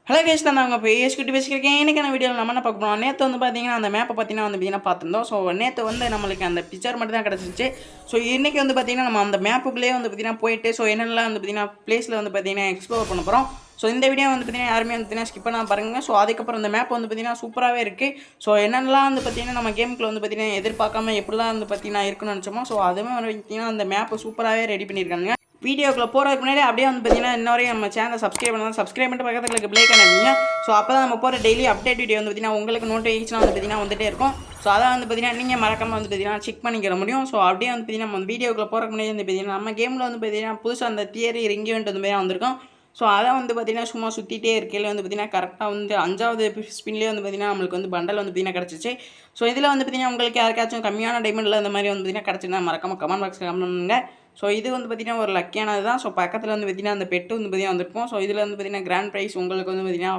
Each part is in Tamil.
ஹலோ கேஸ் தான் நாங்கள் இப்போ ஏஸ்கிட்ட பேசிக்கிறேன். எனக்கான வீடியோவில் நம்ம என்ன பார்க்க போகிறோம். நேற்று வந்து பார்த்தீங்கன்னா அந்த மேப்பை பார்த்தீங்கன்னா பார்த்துருந்தோம். ஸோ நேற்று வந்து நம்மளுக்கு அந்த பிக்சர் மட்டும் தான் கிடச்சிச்சு. ஸோ இன்றைக்கி வந்து பார்த்தீங்கன்னா நம்ம அந்த மேப்புக்குள்ளேயே வந்து பார்த்தீங்கன்னா போயிட்டு ஸோ என்னென்னலாம் வந்து பார்த்தீங்கன்னா பிளேஸில் வந்து பார்த்தீங்கன்னா எக்ஸ்ப்ளோர் பண்ண போகிறோம். ஸோ இந்த வீடியோ வந்து பார்த்தீங்கன்னா யாருமே வந்து பார்த்தீங்கன்னா ஸ்கிப் பண்ணால் பாருங்கள். ஸோ அதுக்கப்புறம் இந்த மேப் வந்து பார்த்தீங்கன்னா சூப்பராகவே இருக்குது. ஸோ என்னென்னலாம் வந்து பார்த்தீங்கன்னா நம்ம கேமுக்குள்ள வந்து பார்த்தீங்கன்னா எதிர்பார்க்காம எப்படிலாம் வந்து பார்த்தீங்கன்னா இருக்குன்னு நினச்சோமோ ஸோ அதுவுமே வந்து பார்த்தீங்கன்னா அந்த மேப்பை சூப்பராகவே ரெடி பண்ணியிருக்காங்க. வீடியோக்குள்ளே போகிறதுக்கு முன்னாடி அப்படியே வந்து பார்த்தீங்கன்னா இன்ன வரையும் நம்ம சேனலை சப்ஸ்கிரைப் பண்ணலாம். சப்ஸ்கிரைப் பண்ணிட்டு பக்கத்தில் இருக்க பிளே பண்ணிருந்தீங்க. ஸோ அப்போ தான் நம்ம போகிற டெய்லி அப்டேட் வீடியோ வந்து பார்த்தீங்கன்னா உங்களுக்கு நோட்டிஃபிகேஷன் வந்து பார்த்தீங்கன்னா வந்துட்டே இருக்கும். ஸோ அதை வந்து பார்த்தீங்கன்னா நீங்கள் மறக்காமல் வந்து பார்த்தீங்கன்னா செக் பண்ணிக்கிற முடியும். ஸோ அப்படியே வந்து பார்த்தீங்கன்னா நம்ம வீடியோக்குள்ளே போகிறதுக்கு முன்னாடி வந்து பார்த்தீங்கன்னா நம்ம கேமில் வந்து பார்த்தீங்கன்னா புதுசாக அந்த தியரி ரிங் ஈவெண்ட் வந்து மாதிரி வந்திருக்கும். ஸோ அதை வந்து பார்த்தீங்கன்னா சும்மா சுற்றிட்டே இருக்கையில் வந்து பார்த்தீங்கன்னா கரெக்டாக வந்து 5வது ஸ்பின்லேயே வந்து பார்த்தீங்கன்னா நம்மளுக்கு வந்து பண்டல் வந்து பார்த்தீங்கன்னா கிடச்சிச்சு. ஸோ இதில் வந்து பார்த்தீங்கன்னா உங்களுக்கு யாருக்காச்சும் கம்மியான டைமண்டில் இந்த மாதிரி வந்து பார்த்தீங்கன்னா கிடச்சிருந்தா மறக்காமல் கமெண்ட் பாக்ஸில் கமெண்ட் பண்ணுங்க. ஸோ இது வந்து பார்த்திங்கன்னா ஒரு லக்கியானது தான். ஸோ பக்கத்தில் வந்து பார்த்திங்கன்னா அந்த பெட்டு வந்து பார்த்திங்கன்னா வந்திருக்கும். ஸோ இதில் வந்து பார்த்திங்கன்னா கிராண்ட் ப்ரைஸ் உங்களுக்கு வந்து பார்த்திங்கன்னா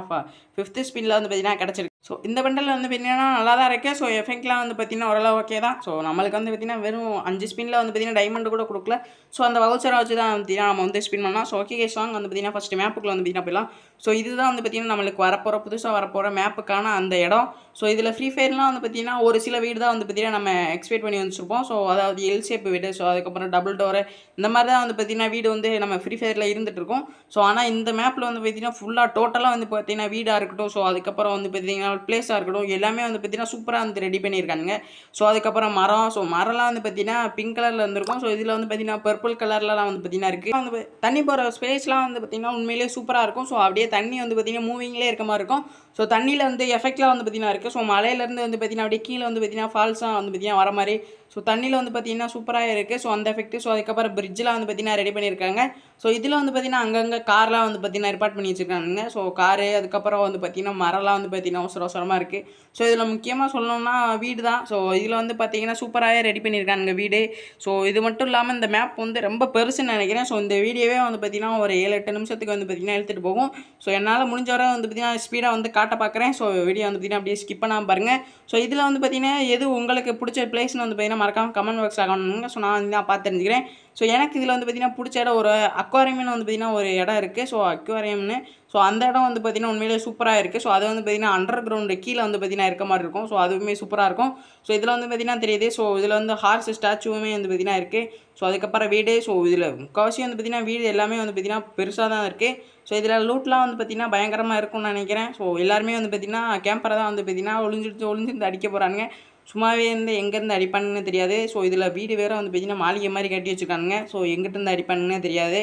5th ஸ்பின்னில் வந்து பார்த்திங்கன்னா கிடச்சிருக்கு. ஸோ இந்த பண்டல் வந்து பார்த்திங்கன்னா நல்லா தான் இருக்குது. ஸோ எஃபெக்ட்லாம் வந்து பார்த்திங்கன்னா ஓரளவு ஓகே தான். ஸோ நம்மளுக்கு வந்து பார்த்திங்கன்னா வெறும் 5 ஸ்பின்னில் வந்து பார்த்திங்கன்னா டைமண்ட் கூட கொடுக்கல. ஸோ அந்த வவுச்சரை வச்சு தான் பார்த்திங்கன்னா நம்ம வந்து ஸ்பின் பண்ணலாம். ஸோ ஓகே கேஸ் வாங்க வந்து பார்த்திங்கன்னா ஃபஸ்ட்டு மேப்புக்குள்ள வந்து பார்த்திங்கன்னா போயிடலாம். ஸோ இதுதான் வந்து பார்த்திங்கன்னா நம்மளுக்கு வரப்போகிற புதுசாக வரப்போகிற மேப்புக்கான அந்த இடம். ஸோ இதில் ஃப்ரீ ஃபயர்லாம் வந்து பார்த்திங்கன்னா ஒரு சில வீடு தான் வந்து பார்த்திங்கன்னா நம்ம எக்ஸ்பெக்ட் பண்ணி வச்சுருப்போம். ஸோ அதாவது எல் ஷேப் வீடு, ஸோ அதுக்கப்புறம் டபுள் டோரு இந்த மாதிரி தான் வந்து பார்த்திங்கன்னா வீடு வந்து நம்ம ஃப்ரீ ஃபயரில் இருந்துகிட்ருக்கோம். ஸோ ஆனால் இந்த மேப்பில் வந்து பார்த்திங்கன்னா ஃபுல்லாக டோட்டலாக வந்து பார்த்திங்கன்னா வீடாக இருக்கட்டும், ஸோ அதுக்கப்புறம் வந்து பார்த்திங்கன்னா பிளேஸாக இருக்கட்டும் எல்லாமே வந்து பார்த்திங்கன்னா சூப்பராக வந்து ரெடி பண்ணியிருக்காங்க. ஸோ அதுக்கப்புறம் மரம், ஸோ மரம்லாம் வந்து பார்த்திங்கன்னா பிங்க் கலரில் இருந்திருக்கும். ஸோ இதில் வந்து பார்த்திங்கன்னா பர்பிள் கலர்லாம் வந்து பார்த்திங்கன்னா இருக்குது. வந்து தண்ணி போகிற ஸ்பேஸ்லாம் வந்து பார்த்திங்கன்னா உண்மையிலேயே சூப்பராக இருக்கும். ஸோ அப்படியே தண்ணி வந்து பார்த்திங்கன்னா மூவிங்லேயே இருக்க மாதிரி இருக்கும். ஸோ தண்ணியில் வந்து எஃபெக்ட்லாம் வந்து பார்த்திங்கன்னா இருக்குது. ஸோ மலையிலேருந்து வந்து பார்த்திங்கன்னா அப்படியே கீழே வந்து பார்த்திங்கன்னா ஃபால்ஸாக வந்து பார்த்திங்கன்னா வர மாதிரி. ஸோ தண்ணியில் வந்து பார்த்திங்கன்னா சூப்பராக இருக்குது. ஸோ அந்த எஃபெக்ட்டு. ஸோ அதுக்கப்புறம் பிரிட்ஜெலாம் வந்து பார்த்திங்கன்னா ரெடி பண்ணியிருக்காங்க. ஸோ இதில் வந்து பார்த்திங்கன்னா அங்கங்கே கார்லாம் வந்து பார்த்திங்கன்னா ஏற்பாடு பண்ணி வச்சுருக்காங்க. ஸோ காரு அதுக்கப்புறம் வந்து பார்த்திங்கன்னா மரம்லாம் வந்து பார்த்திங்கன்னா அவசரமாக இருக்குது. ஸோ இதில் முக்கியமாக சொல்லணும்னா வீடு தான். ஸோ இதில் வந்து பார்த்திங்கன்னா சூப்பராகவே ரெடி பண்ணியிருக்காங்க வீடு. ஸோ இது மட்டும் இல்லாமல் இந்த மேப் வந்து ரொம்ப பெருசுன்னு நினைக்கிறேன். ஸோ இந்த வீடியோவே வந்து பார்த்திங்கன்னா ஒரு 7-8 நிமிஷத்துக்கு வந்து பார்த்திங்கன்னா எடுத்துகிட்டு போகும். ஸோ என்னால் முடிஞ்ச வரை வந்து பார்த்திங்கன்னா ஸ்பீடாக வந்து காட்ட பார்க்குறேன். ஸோ வீடியோ வந்து பார்த்திங்கன்னா அப்படியே ஸ்கிப் பண்ணாமல் பாருங்கள். ஸோ இதில் வந்து பார்த்திங்கன்னா எது உங்களுக்கு பிடிச்ச பிளேஸ்னு வந்து பார்த்திங்கன்னா மறக்காமல் கமெண்ட் பாக்ஸில் கமெண்ட் பண்ணுங்கள். ஸோ நான் வந்து பார்த்து தெரிஞ்சுக்கிறேன். ஸோ எனக்கு இதில் வந்து பார்த்திங்கன்னா பிடிச்ச இடம் ஒரு அக்வாரியம்னு வந்து பார்த்திங்கன்னா ஒரு இடம் இருக்குது. ஸோ அக்வாரியம்னு ஸோ அந்த இடம் வந்து பார்த்திங்கன்னா உண்மையிலே சூப்பராக இருக்குது. ஸோ அது வந்து பார்த்திங்கன்னா அண்டர் கிரவுண்டு கீழே வந்து பார்த்திங்கன்னா இருக்க மாதிரி இருக்கும். ஸோ அதுவுமே சூப்பராக இருக்கும். ஸோ இதில் வந்து பார்த்திங்கன்னா தெரியுது. ஸோ இதில் வந்து ஹார்ஸ் ஸ்டாச்சுவுமே வந்து பார்த்திங்கன்னா இருக்குது. ஸோ அதுக்கப்புறம் வீடு. ஸோ இதில் முக்கால்வாசி வந்து பார்த்திங்கன்னா வீடு எல்லாமே வந்து பார்த்திங்கன்னா பெருசாக தான் இருக்குது. ஸோ இதில் லூட்லாம் வந்து பார்த்திங்கன்னா பயங்கரமாக இருக்கும்னு நினைக்கிறேன். ஸோ எல்லாருமே வந்து பார்த்திங்கன்னா கேம்பரை தான் வந்து பார்த்திங்கன்னா ஒளிஞ்சிருந்து அடிக்க போகிறாங்க. சும்மாவே இருந்து எங்கேருந்து அடிப்பானுன்னு தெரியாது. ஸோ இதில் வீடு வேறு வந்து பார்த்திங்கன்னா மாளிகை மாதிரி கட்டி வச்சுருக்கானுங்க. ஸோ எங்கிட்டேருந்து அடிப்பானுன்னே தெரியாது.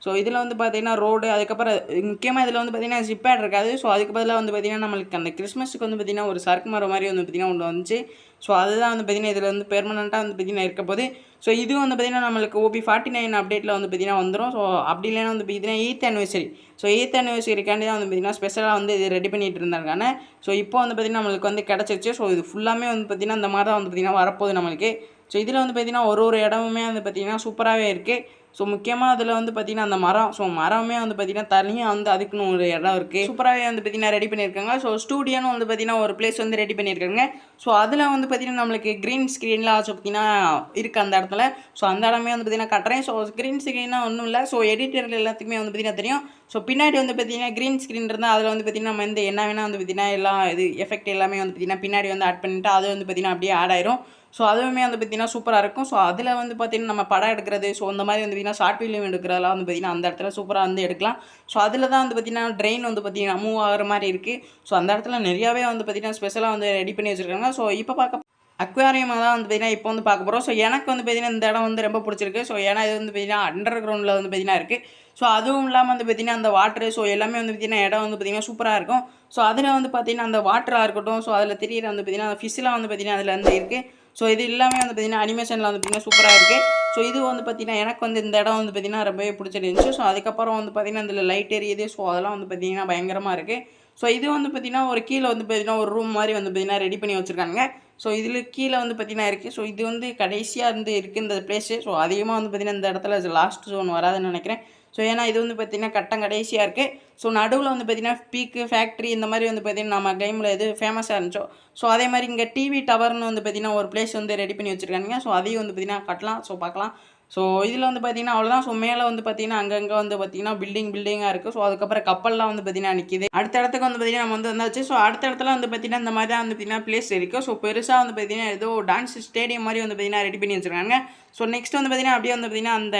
ஸோ இதில் வந்து பார்த்திங்கன்னா ரோடு அதுக்கப்புறம் முக்கியமாக இதில் வந்து பார்த்திங்கன்னா ஜிப்பேட் இருக்காது. ஸோ அதுக்கு பதிலாக வந்து பார்த்திங்கன்னா நம்மளுக்கு அந்த கிறிஸ்மஸுக்கு வந்து பார்த்திங்கன்னா ஒரு சரக்கு மரம் மாதிரி வந்து பார்த்திங்கன்னா ஒன்று வந்துச்சு. ஸோ அதுதான் வந்து பார்த்திங்கன்னா இதில் வந்து பெர்மனெண்ட்டாக வந்து பார்த்திங்கன்னா இருக்க போது. ஸோ இது வந்து பார்த்திங்கன்னா நம்மளுக்கு OP49 அப்டேட்டில் வந்து பார்த்திங்கன்னா வந்துடும். ஸோ அப்படி இல்லைன்னா வந்து பார்த்திங்கன்னா 8th anniversary. ஸோ 8th anniversary-காண்டி தான் வந்து பார்த்திங்கன்னா ஸ்பெஷலாக வந்து இது ரெடி பண்ணிகிட்டு இருந்தாங்க. ஸோ இப்போ வந்து பார்த்திங்கன்னா நம்மளுக்கு வந்து கிடச்சிருச்சு. ஸோ இது ஃபுல்லாமே வந்து பார்த்திங்கன்னா இந்த மாதிரி தான் வந்து பார்த்திங்கன்னா வரப்போகுது நம்மளுக்கு. ஸோ இதில் வந்து பார்த்திங்கன்னா ஒரு இடமுமே வந்து பார்த்திங்கன்னா சூப்பராகவே இருக்குது. ஸோ முக்கியமாக அதில் வந்து பார்த்திங்கன்னா அந்த மரம். ஸோ மரமே வந்து பார்த்திங்கன்னா தனியாக வந்து அதுக்குன்னு ஒரு இடம் இருக்குது. சூப்பராகவே வந்து பார்த்திங்கன்னா ரெடி பண்ணியிருக்காங்க. ஸோ ஸ்டூடியோன்னு வந்து பார்த்திங்கன்னா ஒரு பிளேஸ் வந்து ரெடி பண்ணியிருக்காங்க. ஸோ அதில் வந்து பார்த்திங்கன்னா நம்மளுக்கு க்ரீன் ஸ்க்ரீன்லாம் வச்சு பார்த்திங்கன்னா இருக்குது அந்த இடத்துல. ஸோ அந்த இடமே வந்து பார்த்திங்கன்னா கட்டுறேன். ஸோ க்ரீன் ஸ்க்ரீனாக ஒன்றும் இல்லை. ஸோ எடிட்டர்கள் எல்லாத்துக்குமே வந்து பார்த்திங்கன்னா தெரியும். ஸோ பின்னாடி வந்து பார்த்திங்கன்னா க்ரீன் ஸ்க்ரீன் இருந்தால் அதில் வந்து பார்த்திங்கன்னா நம்ம வந்து என்ன வேணால் வந்து பார்த்திங்கன்னா எல்லாம் இது எஃபெக்ட் எல்லாமே வந்து பார்த்திங்கன்னா பின்னாடி வந்து ஆட் பண்ணிவிட்டு அது வந்து பார்த்திங்கன்னா அப்படியே ஆட் ஆயிரும். ஸோ அதுவுமே வந்து பார்த்திங்கன்னா சூப்பராக இருக்கும். ஸோ அதில் வந்து பார்த்திங்கன்னா நம்ம படம் எடுக்கிறது ஸோ இந்த மாதிரி வந்து பார்த்திங்கன்னா ஷார்ட் ஃபிலிம் எடுக்கிறதெல்லாம் வந்து பார்த்திங்கன்னா அந்த இடத்துல சூப்பராக வந்து எடுக்கலாம். ஸோ அதில் தான் வந்து பார்த்திங்கன்னா ட்ரெயின் வந்து பார்த்திங்கன்னா மூவ் ஆகிற மாதிரி இருக்குது. ஸோ அந்த இடத்துல நிறையாவே வந்து பார்த்திங்கன்னா ஸ்பெஷலாக வந்து ரெடி பண்ணி வச்சுருக்காங்க. ஸோ இப்போ பார்க்க அக்வாரியமாக தான் வந்து பார்த்திங்கன்னா இப்போ வந்து பார்க்க போகிறோம். ஸோ எனக்கு வந்து பார்த்திங்கன்னா இந்த இடம் வந்து ரொம்ப பிடிச்சிருக்கு. ஸோ ஏன்னா இது வந்து பார்த்திங்கன்னா அண்டர் கிரவுண்டில் வந்து பார்த்திங்கன்னா இருக்குது. ஸோ அதுவும் இல்லாமல் வந்து பார்த்திங்கன்னா அந்த வாட்ரு ஸோ எல்லாமே வந்து பார்த்திங்கன்னா இடம் வந்து பார்த்திங்கன்னா சூப்பராக இருக்கும். ஸோ அதில் வந்து பார்த்திங்கன்னா அந்த வாட்டராக இருக்கட்டும் ஸோ அதில் தெரியிற வந்து பார்த்திங்கன்னா ஃபிஷ்ஷெலாம் வந்து பார்த்திங்கன்னா அதில் வந்து இருக்குது. ஸோ இது எல்லாமே வந்து பார்த்திங்கன்னா அனிமேஷனில் வந்து பார்த்திங்கன்னா சூப்பராக இருக்குது. ஸோ இது வந்து பார்த்திங்கன்னா எனக்கு வந்து இந்த இடம் வந்து பார்த்திங்கன்னா ரொம்பவே பிடிச்சிருந்துச்சு. ஸோ அதுக்கப்புறம் வந்து பார்த்திங்கன்னா இதில் லைட் எரியுது. ஸோ அதெல்லாம் வந்து பார்த்திங்கன்னா பயங்கரமாக இருக்குது. ஸோ இது வந்து பார்த்திங்கன்னா ஒரு கீழே வந்து பார்த்திங்கன்னா ஒரு ரூம் மாதிரி வந்து பார்த்திங்கன்னா ரெடி பண்ணி வச்சுருக்காங்க. ஸோ இதில் கீழே வந்து பார்த்திங்கன்னா இருக்குது. ஸோ இது வந்து கடைசியாக இருந்து இருக்குது இந்த பிளேஸு. ஸோ அதிகமாக வந்து பார்த்திங்கன்னா இந்த இடத்துல லாஸ்ட் ஜோன் வராதுன்னு நினைக்கிறேன். ஸோ ஏன்னா இது வந்து பார்த்திங்கன்னா கட்டம் கடைசியாக இருக்குது. ஸோ நடுவில் வந்து பார்த்திங்கன்னா பீக்கு ஃபேக்ட்ரி இந்த மாதிரி வந்து பார்த்திங்கன்னா நம்ம கேமில் எது ஃபேமஸாக இருந்துச்சோ ஸோ அதே மாதிரி இங்கே டிவி டவர்னு வந்து பார்த்திங்கன்னா ஒரு பிளேஸ் வந்து ரெடி பண்ணி வச்சுருக்காங்க. ஸோ அதையும் வந்து பார்த்திங்கன்னா கட்டலாம். ஸோ பார்க்கலாம். ஸோ இதில் வந்து பார்த்தீங்கன்னா அவ்வளோதான். ஸோ மேலே வந்து பார்த்தீங்கன்னா அங்கங்கே வந்து பார்த்தீங்கன்னா பில்டிங்காக இருக்குது. ஸோ அதுக்கப்புறம் கப்பல்லாம் வந்து பார்த்தீங்கன்னா நிற்கிது. அடுத்த இடத்துக்கு வந்து பார்த்தீங்கன்னா நம்ம வந்து வந்தாச்சு. ஸோ அடுத்த இடத்துல வந்து பார்த்தீங்கன்னா இந்த மாதிரி தான் வந்து பார்த்தீங்கன்னா பிளேஸ் இருக்குது. ஸோ பெருசாக வந்து பார்த்தீங்கன்னா ஏதோ டான்ஸ் ஸ்டேடியம் மாதிரி வந்து பார்த்தீங்கன்னா ரெடி பண்ணி வச்சுருக்காங்க. ஸோ நெக்ஸ்ட் வந்து பார்த்தீங்கன்னா அப்படியே வந்து பார்த்தீங்கன்னா அந்த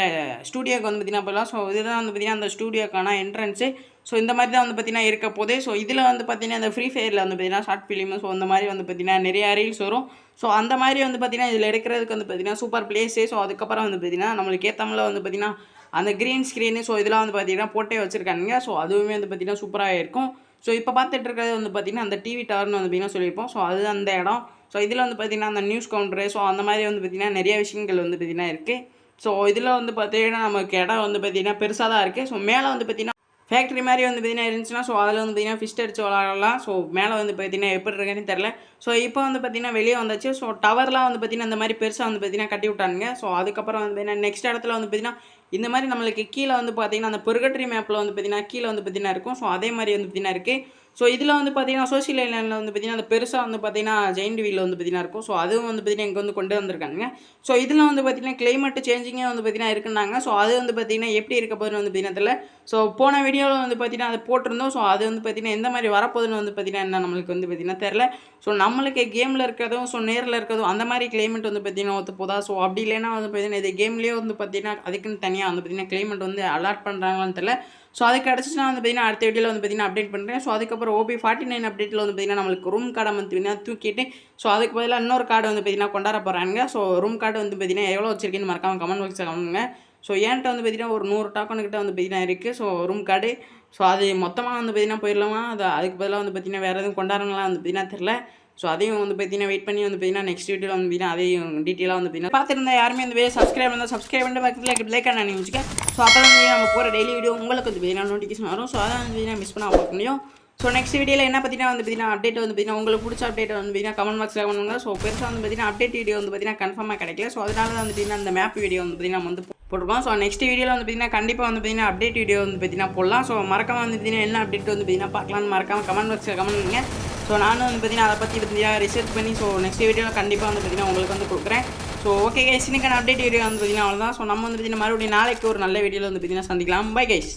ஸ்டூடியோக்கு வந்து பார்த்தீங்கன்னா போகலாம். ஸோ இதுதான் வந்து பார்த்தீங்கன்னா அந்த ஸ்டூடியோக்கான என்ட்ரன்ஸு. ஸோ இந்த மாதிரி தான் வந்து பார்த்தீங்கன்னா இருக்க போதே. ஸோ இதில் வந்து பார்த்தீங்கன்னா இந்த ஃப்ரீ ஃபயரில் வந்து பார்த்தீங்கன்னா ஷார்ட் ஃபிலிமு ஸோ அந்த மாதிரி வந்து பார்த்தீங்கன்னா நிறையா ரீல்ஸ் வரும். ஸோ அந்த மாதிரி வந்து பார்த்தீங்கன்னா இதில் எடுக்கிறதுக்கு வந்து பார்த்தீங்கன்னா சூப்பர் பிளேஸு. ஸோ அதுக்கப்புறம் வந்து பார்த்தீங்கன்னா நம்மளுக்கு ஏற்றமில் வந்து பார்த்தீங்கன்னா அந்த க்ரீன் ஸ்க்ரீனு ஸோ இதெல்லாம் வந்து பார்த்தீங்கன்னா போட்டே வச்சுருக்காங்க. ஸோ அதுவுமே வந்து பார்த்தீங்கன்னா சூப்பராக இருக்கும். ஸோ இப்போ பார்த்துட்டு இருக்கிறது வந்து பார்த்தீங்கன்னா அந்த டிவி டவர்னு வந்து பார்த்தீங்கன்னா சொல்லியிருப்போம். ஸோ அது அந்த இடம். ஸோ இதில் வந்து பார்த்தீங்கன்னா அந்த நியூஸ் கவுண்டரு ஸோ அந்த மாதிரி வந்து பார்த்தீங்கன்னா நிறைய விஷயங்கள் வந்து பார்த்தீங்கன்னா இருக்குது. ஸோ இதில் வந்து பார்த்தீங்கன்னா நமக்கு இடம் வந்து பார்த்தீங்கன்னா பெருசாக தான் இருக்குது. ஸோ மேலே வந்து பார்த்தீங்கன்னா ஃபேக்ட்ரி மாதிரி வந்து பார்த்தீங்கன்னா இருந்துச்சுன்னா ஸோ அதில் வந்து பார்த்தீங்கன்னா ஃபிஷ் அடிச்சு விளாடலாம். ஸோ மேலே வந்து பார்த்தீங்கன்னா எப்படி இருக்குன்னு தெரில. ஸோ இப்போ வந்து பார்த்தீங்கன்னா வெளியே வந்தாச்சு. ஸோ டவர்லாம் வந்து பார்த்தீங்கன்னா இந்த மாதிரி பெருசாக வந்து பார்த்தீங்கன்னா கட்டி விட்டானுங்க. ஸோ அதுக்கப்புறம் வந்து பார்த்தீங்கன்னா நெக்ஸ்ட் இடத்துல வந்து பார்த்தீங்கன்னா இந்த மாதிரி நம்மளுக்கு கீழே வந்து பார்த்தீங்கன்னா அந்த பெர்கட்ரி மேப்பில் வந்து பார்த்தீங்கன்னா கீழே வந்து பார்த்தீங்கன்னா இருக்கும். ஸோ அதே மாதிரி வந்து பார்த்தீங்கன்னா இருக்குது. ஸோ இதில் வந்து பார்த்தீங்கன்னா சோஷியல் ஐலாண்டில் வந்து பார்த்தீங்கன்னா அந்த பெருசாக வந்து பார்த்தீங்கன்னா ஜெயிண்ட் வீல் வந்து பார்த்தீங்கன்னா இருக்கும். ஸோ அதுவும் வந்து பார்த்தீங்கன்னா இங்கே வந்து கொண்டு வந்திருக்காங்க. ஸோ இதில் வந்து பார்த்தீங்கன்னா கிளைமேட் சேஞ்சிங்கே வந்து பார்த்தீங்கன்னா இருக்குன்னாங்க. ஸோ அது வந்து பார்த்தீங்கன்னா எப்படி இருக்க போகுதுன்னு வந்து பார்த்தீங்கன்னா தெரியல. ஸோ போன வீடியோவில் வந்து பார்த்தீங்கன்னா அதை போட்டிருந்தோம். ஸோ அது வந்து பார்த்தீங்கன்னா எந்த மாதிரி வரப்போகுதுன்னு வந்து பார்த்தீங்கன்னா என்ன நம்மளுக்கு வந்து பார்த்தீங்கன்னா தெரில. ஸோ நம்மளுக்கு கேமில் இருக்கிறதும் ஸோ நேரில் இருக்கிறதும் அந்த மாதிரி கிளைமேட் வந்து பார்த்தீங்கன்னா ஒத்து போதா. ஸோ அப்படி இல்லைன்னா வந்து பார்த்தீங்கன்னா இது கேம்லேயே வந்து பார்த்தீங்கன்னா அதுக்குன்னு தனியாக வந்து பார்த்தீங்கன்னா கிளைமேட் வந்து அலாட் பண்ணுறாங்களான்னு தெரியல. ஸோ அது கிடச்சிச்சுன்னா வந்து பார்த்தீங்கன்னா அடுத்த வீடியோவில் வந்து பார்த்தீங்கன்னா அப்டேட் பண்ணுறேன். ஸோ அதுக்கப்புறம் OP49 அப்டேட்டில் வந்து பார்த்தீங்கன்னா நம்மளுக்கு ரூம் கார்டை வந்து பார்த்தீங்கன்னா தூக்கிட்டு ஸோ அதுக்கு பதிலாக இன்னொரு கார்டு வந்து பார்த்தீங்கன்னா கொண்டாட போகிறாங்க. ஸோ ரூம் கார்டு வந்து பார்த்தீங்கன்னா எவ்வளோ வச்சிருக்கேன்னு மறக்காம கமெண்ட் பாக்ஸில் கமெண்ட்டுங்க. ஸோ என்கிட்ட வந்து பார்த்தீங்கன்னா ஒரு 100 டோக்கனுக்கிட்ட வந்து பார்த்தீங்கன்னா இருக்குது. ஸோ ரூம் கார்டு ஸோ அது மொத்தமாக வந்து பார்த்தீங்கன்னா போயிடலாமா அதுக்கு பதிலாக வந்து பார்த்தீங்கன்னா வேறு எதுவும் கொண்டாடுறலாம் வந்து பார்த்தீங்கன்னா தெரில. ஸோ அதையும் வந்து பார்த்தீங்கன்னா வெயிட் பண்ணி வந்து பார்த்தீங்கன்னா நெக்ஸ்ட் வீடியோவில் வந்து பார்த்தீங்கன்னா அதையும் டீட்டெயிலாக வந்து பார்த்தீங்கன்னா பார்த்துருந்தா யாருமே இந்த வீடியோ சப்ஸ்கிரைப் பண்ணால் சப்ஸ்கிரைப் பண்ணிட்டு பக்கத்தில் லைக் பண்ண நினச்சிக்க. ஸோ அப்போ தான் நம்ம போகிற டெய்லி வீடியோ உங்களுக்கு வந்து பார்த்தீங்கன்னா நோட்டிஃபிகேஷன் வரும். ஸோ அதான் வந்து பார்த்தீங்கன்னா மிஸ் பண்ண பார்க்க முடியும். ஸோ நெக்ஸ்ட் வீடியோவில் என்ன பார்த்தீங்கன்னா வந்து பார்த்தீங்கன்னா அப்டேட் வந்து பார்த்தீங்கன்னா உங்களுக்கு பிடிச்ச அப்டேட் வந்து பார்த்தீங்கன்னா கமெண்ட் பாக்ஸில் பண்ணுங்க. ஸோ பெருசாக வந்து பார்த்தீங்கன்னா அப்டேட் வீடியோ வந்து பார்த்தீங்கன்னா கன்ஃபார்மாக கிடைக்கல. ஸோ அதனால தான் வந்து பார்த்தீங்கன்னா அந்த மேப் வீடியோ வந்து பார்த்தீங்கன்னா வந்து போட்டுருக்கோம். ஸோ நெக்ஸ்ட் வீடியோவில் வந்து பார்த்தீங்கன்னா கண்டிப்பாக வந்து பார்த்தீங்கன்னா அப்டேட் வீடியோ வந்து பார்த்தீங்கன்னா போடலாம். ஸோ மறக்காம வந்து பார்த்தீங்கன்னா என்ன அப்டேட் வந்து பார்த்தீங்கன்னா பார்க்கலாம்னு மறக்காம கமெண்ட் பாக்ஸில் கமெண்ட் பண்ணுங்க. ஸோ நானும் வந்து பார்த்தீங்கன்னா அதை பற்றி பார்த்தீங்கன்னா ரிசர்ச் பண்ணி ஸோ நெக்ஸ்ட் வீடியோவில் கண்டிப்பாக வந்து பார்த்தீங்கன்னா உங்களுக்கு வந்து கொடுக்குறேன். ஸோ ஓகே கைஸ், இன்னைக்கான அப்டேட் வீடியோ வந்து பார்த்தீங்கன்னா அவ்வளோதான். ஸோ நம்ம வந்து பார்த்தீங்கன்னா மறுபடியும் நாளைக்கு ஒரு நல்ல வீடியோவில் வந்து பார்த்தீங்கன்னா சந்திக்கலாம். Bye guys.